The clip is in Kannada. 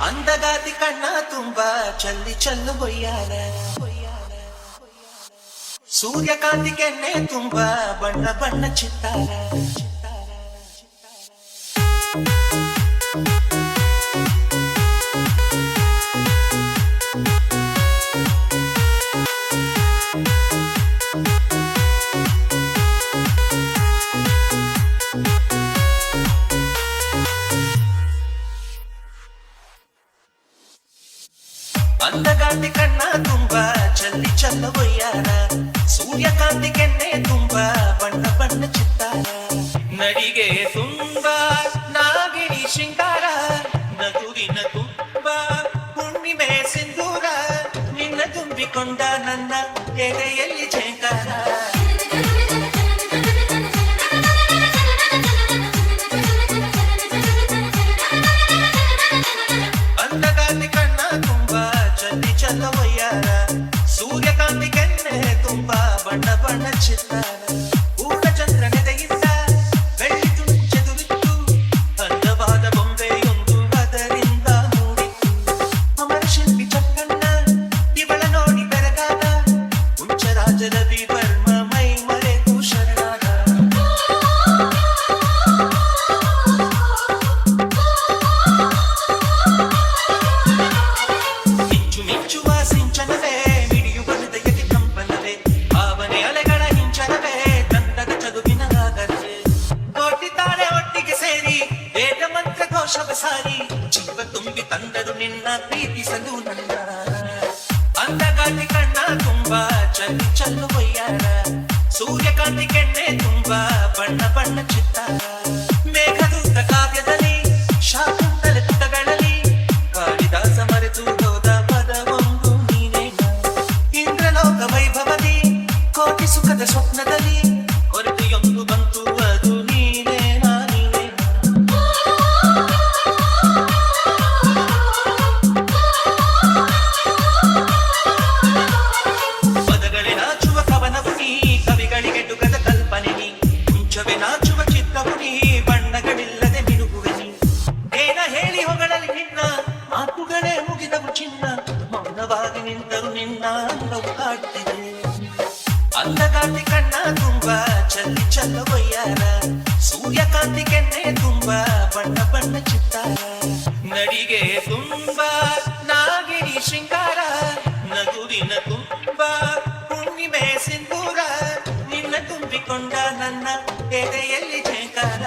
ಅಂದಗಾತಿ ಕಣ್ಣ ತುಂಬಾ ಚಲ್ಲಿ ಚಲ್ಲು ಬೊಯ್ಯಾಲ ಸೂರ್ಯಕಾಂತಿ ಕೆನ್ನೆ ತುಂಬಾ ಬಣ್ಣ ಬಣ್ಣ ಚಿತ್ತಾರ ಅಂದಗಾತಿ ಕಣ್ಣ ತುಂಬಾ ಚಲ್ಲಿ ಚಲ್ಲ ಬೊಯ್ಯಾರ ಸೂರ್ಯಕಾಂತಿ ಕೆನ್ನೆ ತುಂಬಾ ಬಣ್ಣ ಬಣ್ಣ ಚಿತ್ತಾರ ನಡಿಗೆ ತುಂಬಾ ನಾಗಿಣಿ ಶೃಂಗಾರ ನಗುವಿನ ತುಂಬಾ ಹುಣ್ಣಿಮೆ ಸಿಂಧೂರ ನಿನ್ನ ತುಂಬಿಕೊಂಡ ನನ್ನ ಎದೆಯಲ್ಲಿ ಝೇಂಕಾರ ಅಂದಗಾತಿ ಕಣ್ಣ ತುಂಬಾ ಚಲ್ಲಿ ಚಲ್ಲ ಬೊಯ್ಯಾರ ಸೂರ್ಯಕಾಂತಿ ಕೆನ್ನೆ ತುಂಬಾ ಬಣ್ಣ ಬಣ್ಣ ಚಿತ್ತಾರ ಪೂರ್ಣ ಚಂದ್ರನೆದೆಯಿಂದ ಬೆಳ್ಳಿ ತುಂಚೆದುರಿತ್ತು ಅಂದವಾದ ಬೊಂಬೆಯೊಂದು ಅದರಿಂದ ಮೂಡಿತ್ತು ಅಮರ ಶಿಲ್ಪಿ ಚಕ್ಕಣ್ಣ ಇವಳ ನೋಡಿ ಬೆರಗಾದ ಹುಂಚರಾಜರ ವಿವರ್ಮ ಮೈ ಮರೆತು ಶರಣಾದ ಮಿಂಚು ಮಿಂಚುವ ಸಿಂಚನವೇ ಮಿಡಿಯುವ ಹೃದಯಕ್ಕೆ ಕಂಪನವೇ ಭಾವನೆ ಅಲೆಗಳ ಹಿಂಚನವೇ ತಂಡದ ಚದುವಿನ ಆಗರವೇ ಕೋಟಿ ತಾರೆ ಒಟ್ಟಿಗೆ ಸೇರಿ ವೇದ ಮಂತ್ರ ಘೋಷವ ಸಾರಿ ಜೀವ ತುಂಬಿ ತಂದರು ನಿನ್ನ ಪ್ರೀತಿಸಲು ನನ್ನ ಅಂದಗಾತಿ ಕಣ್ಣ ತುಂಬಾ ಚಲ್ಲಿ ಚಲ್ಲು ಬೊಯ್ಯಾರ ಸೂರ್ಯಕಾಂತಿ ಕೆನ್ನೆ ತುಂಬಾ ಬಣ್ಣ ಬಣ್ಣ ಚಿತ್ತಾರ ಮೇಘದೂತ ಕಾವ್ಯದಲ್ಲಿ ಶಾಕುಂತಲೆ ಪುಟಗಳಲ್ಲಿ ಕಾಳಿದಾಸ ಮರೆತು ಹೋದ ಪದವೊಂದು ನೀನೇ ಇಂದ್ರಲೋಕ ವೈಭವದಿ ಕೋಟಿ ಸುಖದ ಸ್ವಪ್ನದಲ್ಲಿ ಕೊರತೆಯೊಂದು ಬಂತು ಅದು ನೀನೇ ನೀನೇ ಪದಗಳೇ ನಾಚುವ ಕವನವು ನೀ ಕವಿಗಳಿಗೆ ಡುಗದ ಕಲ್ಪನೆ ನೀ ಮುಂಚವೇ ನಾಚುವ ಚಿತ್ತವು ನೀ ಬಣ್ಣಗಳಿಲ್ಲದೆ ಮಿನುಗುವೆ ನೀ ಏನ ಹೇಳಿ ಹೊಗಳಲ್ಲಿ ನಿನ್ನ ಮಾತುಗಳೇ ಮುಗಿದವು ಚಿನ್ನ ಮೌನವಾಗಿ ನಿಂತರು ನಿನ್ನ ಅಂದವು ಕಾಡ್ತಿದೆ ಅಂದಗಾತಿ ಕಣ್ಣ ತುಂಬಾ ಚಲ್ಲಿ ಚಲ್ಲ ಬೊಯ್ಯಾರ ಸೂರ್ಯಕಾಂತಿ ಕೆನ್ನೆ ತುಂಬಾ ಬಣ್ಣ ಬಣ್ಣ ಚಿತ್ತಾರ ನಡಿಗೆ ತುಂಬಾ ನಾಗಿಣಿ ಶೃಂಗಾರ ನಗುವಿನ ತುಂಬಾ ಹುಣ್ಣಿಮೆ ಸಿಂಧೂರ ನಿನ್ನ ತುಂಬಿಕೊಂಡ ನನ್ನ ಎದೆಯಲ್ಲಿ ಝೇಂಕಾರ